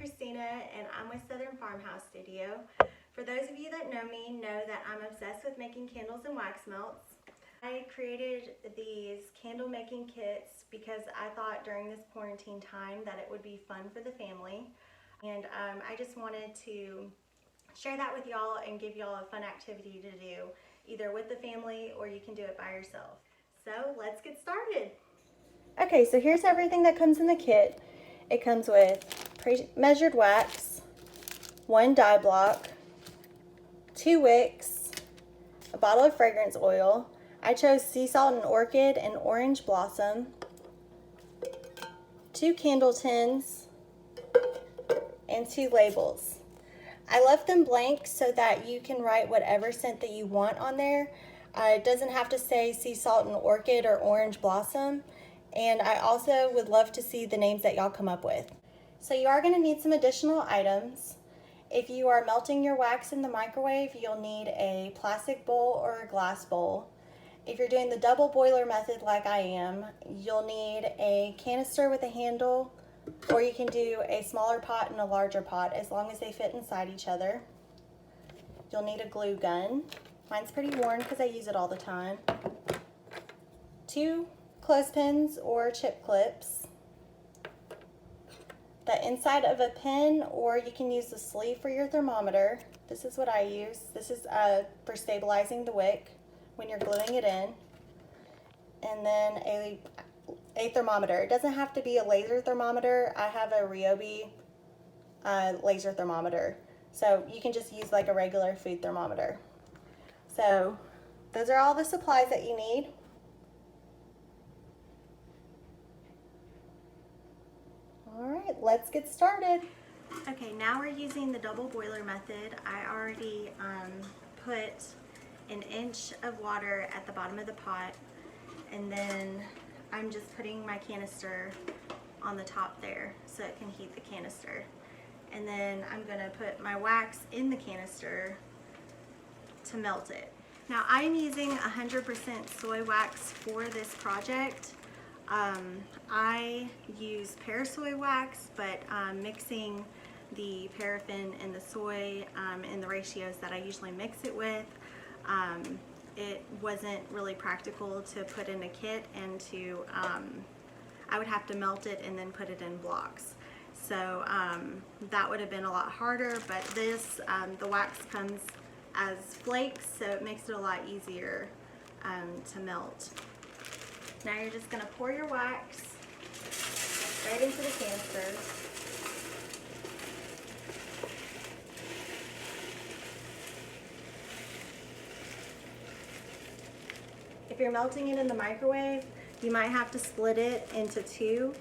Christina and I'm with Southern Farmhouse Studio. For those of you that know me know that I'm obsessed with making candles and wax melts. I created these candle making kits because I thought during this quarantine time that it would be fun for the family. And I just wanted to share that with y'all and give y'all a fun activity to do either with the family or you can do it by yourself. So let's get started. Okay, so here's everything that comes in the kit. It comes with pre-measured wax, 1 dye block, 2 wicks, a bottle of fragrance oil. I chose sea salt and orchid and orange blossom, 2 candle tins, and 2 labels. I left them blank so that you can write whatever scent that you want on there. It doesn't have to say sea salt and orchid or orange blossom. And I also would love to see the names that y'all come up with. So you are going to need some additional items. If you are melting your wax in the microwave, you'll need a plastic bowl or a glass bowl. If you're doing the double boiler method like I am, you'll need a canister with a handle, or you can do a smaller pot and a larger pot as long as they fit inside each other. You'll need a glue gun. Mine's pretty worn because I use it all the time. 2 clothespins or chip clips. The inside of a pen, or you can use the sleeve for your thermometer. This is what I use. This is for stabilizing the wick when you're gluing it in. And then a thermometer. It doesn't have to be a laser thermometer. I have a Ryobi laser thermometer. So you can just use like a regular food thermometer. So those are all the supplies that you need. All right, let's get started. Okay, now we're using the double boiler method. I already put an inch of water at the bottom of the pot, and then I'm just putting my canister on the top there so it can heat the canister. And then I'm gonna put my wax in the canister to melt it. Now I'm using 100% soy wax for this project. I use Parasoy wax, but mixing the paraffin and the soy in the ratios that I usually mix it with, it wasn't really practical to put in a kit, and I would have to melt it and then put it in blocks. So that would have been a lot harder, but this, the wax comes as flakes, so it makes it a lot easier to melt. Now you're just going to pour your wax right into the canister. If you're melting it in the microwave, you might have to split it into 2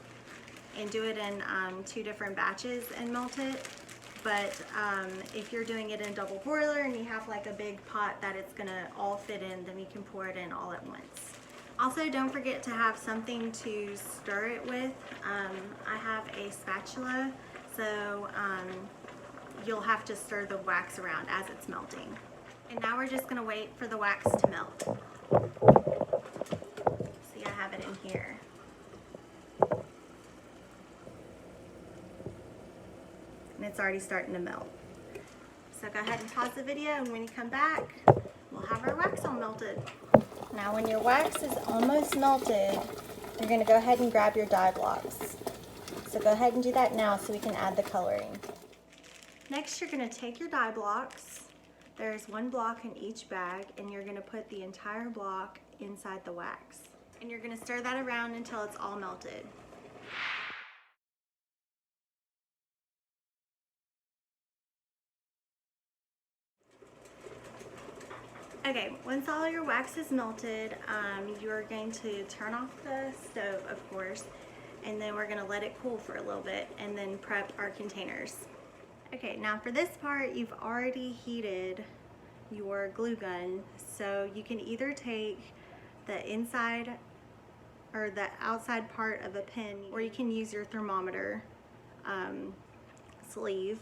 and do it in 2 different batches and melt it. But if you're doing it in double boiler and you have like a big pot that it's going to all fit in, then you can pour it in all at once. Also, don't forget to have something to stir it with. I have a spatula, so you'll have to stir the wax around as it's melting. And now we're just going to wait for the wax to melt. See, I have it in here. And it's already starting to melt. So go ahead and pause the video, and when you come back, we'll have our wax all melted. Now when your wax is almost melted, you're going to go ahead and grab your dye blocks. So go ahead and do that now so we can add the coloring. Next, you're going to take your dye blocks. There's 1 block in each bag, and you're going to put the entire block inside the wax. And you're going to stir that around until it's all melted. Okay, once all your wax is melted, you're going to turn off the stove, of course, and then we're going to let it cool for a little bit and then prep our containers. Okay, now for this part, you've already heated your glue gun, so you can either take the inside or the outside part of a pin, or you can use your thermometer sleeve.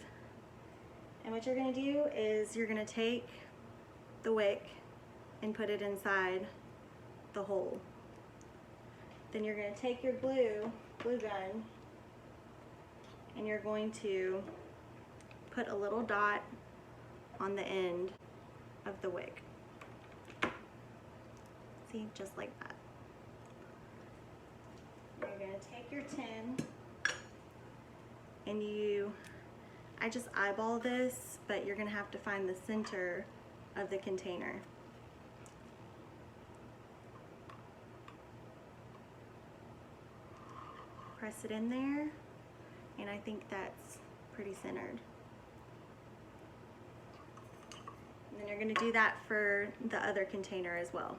And what you're going to do is you're going to take the wick and put it inside the hole. Then you're going to take your glue gun and you're going to put a little dot on the end of the wick. See, just like that. You're going to take your tin and I just eyeball this, but you're going to have to find the center of the container. Press it in there, and I think that's pretty centered. And then you're going to do that for the other container as well.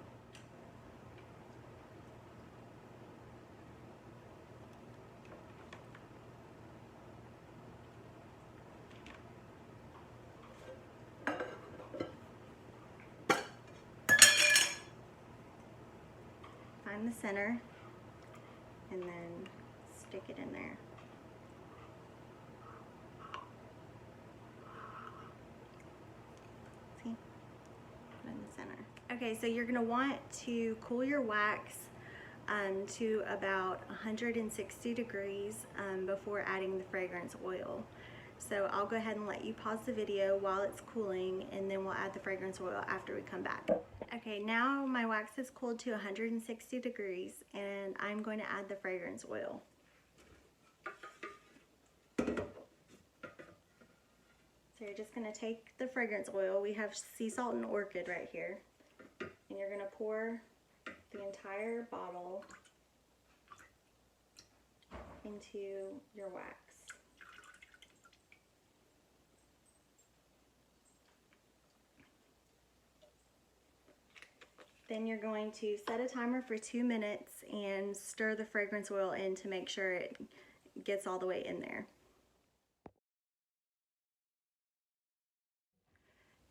Find the center and then stick it in there. See? Put it in the center. Okay, so you're gonna want to cool your wax to about 160 degrees before adding the fragrance oil. So I'll go ahead and let you pause the video while it's cooling, and then we'll add the fragrance oil after we come back. Okay, now my wax is cooled to 160 degrees, and I'm going to add the fragrance oil. So you're just going to take the fragrance oil. We have sea salt and orchid right here, and you're going to pour the entire bottle into your wax. Then you're going to set a timer for 2 minutes and stir the fragrance oil in to make sure it gets all the way in there.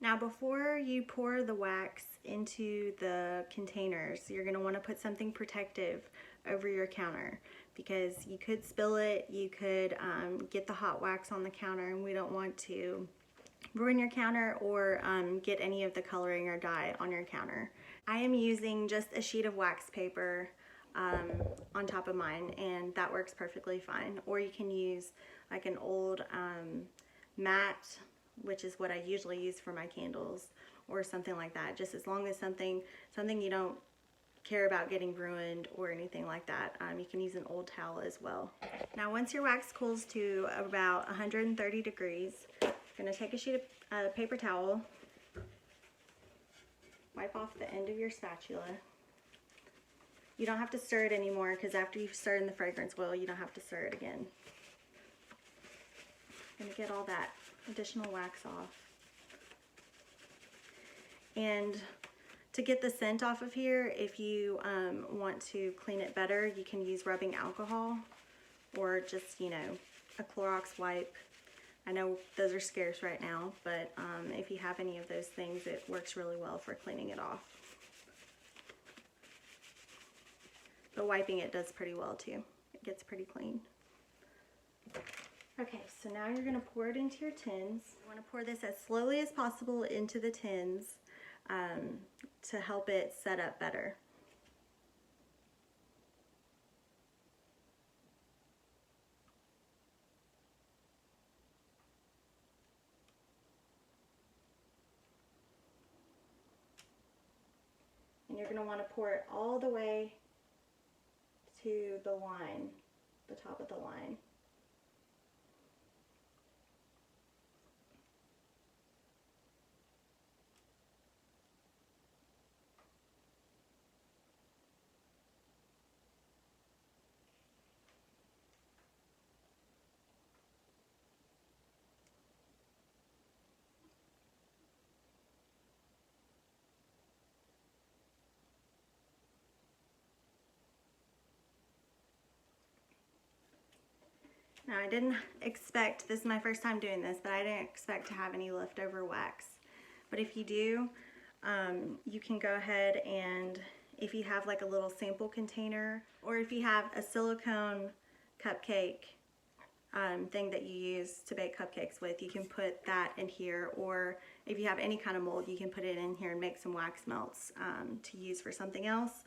Now before you pour the wax into the containers, you're going to want to put something protective over your counter, because you could spill it, you could get the hot wax on the counter, and we don't want to ruin your counter or get any of the coloring or dye on your counter. I am using just a sheet of wax paper on top of mine, and that works perfectly fine. Or you can use like an old mat, which is what I usually use for my candles, or something like that. Just as long as something you don't care about getting ruined or anything like that. You can use an old towel as well. Now once your wax cools to about 130 degrees, you're going to take a sheet of paper towel, wipe off the end of your spatula. You don't have to stir it anymore, because after you've stirred in the fragrance oil, you don't have to stir it again. I'm going to get all that additional wax off. And to get the scent off of here, if you want to clean it better, you can use rubbing alcohol, or just, you know, a Clorox wipe. I know those are scarce right now, but if you have any of those things, it works really well for cleaning it off. But wiping it does pretty well too. It gets pretty clean. Okay, so now you're going to pour it into your tins. You want to pour this as slowly as possible into the tins to help it set up better. And you're going to want to pour it all the way to the line, the top of the line. Now I didn't expect, this is my first time doing this, but I didn't expect to have any leftover wax. But if you do, you can go ahead and, if you have like a little sample container, or if you have a silicone cupcake thing that you use to bake cupcakes with, you can put that in here. Or if you have any kind of mold, you can put it in here and make some wax melts to use for something else.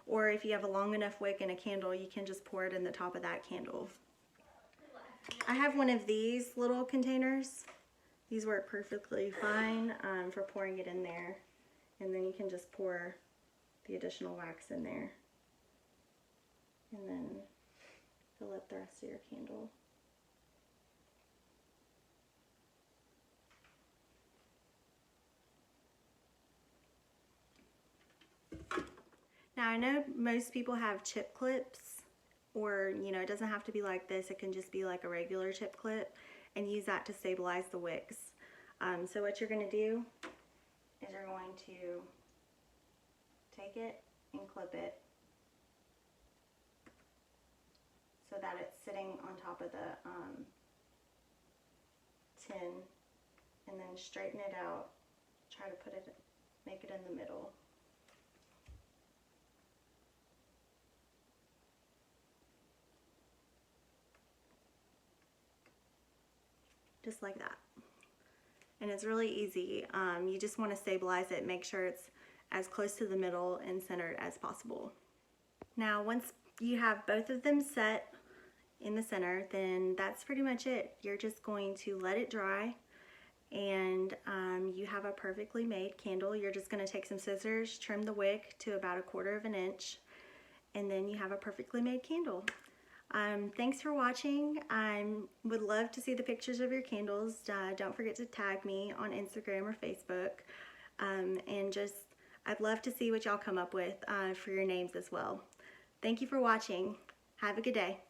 Or if you have a long enough wick and a candle, you can just pour it in the top of that candle. I have one of these little containers. These work perfectly fine for pouring it in there. And then you can just pour the additional wax in there. And then fill up the rest of your candle. Now I know most people have chip clips, or you know, it doesn't have to be like this, it can just be like a regular chip clip, and use that to stabilize the wicks. So what you're going to do is you're going to take it and clip it so that it's sitting on top of the tin, and then straighten it out, try to make it in the middle. Just like that. And it's really easy. You just want to stabilize it, make sure it's as close to the middle and centered as possible. Now once you have both of them set in the center, then that's pretty much it. You're just going to let it dry, and you have a perfectly made candle. You're just going to take some scissors, trim the wick to about 1/4 of an inch, and then you have a perfectly made candle. Thanks for watching. I would love to see the pictures of your candles. Don't forget to tag me on Instagram or Facebook. And I'd love to see what y'all come up with for your names as well. Thank you for watching. Have a good day.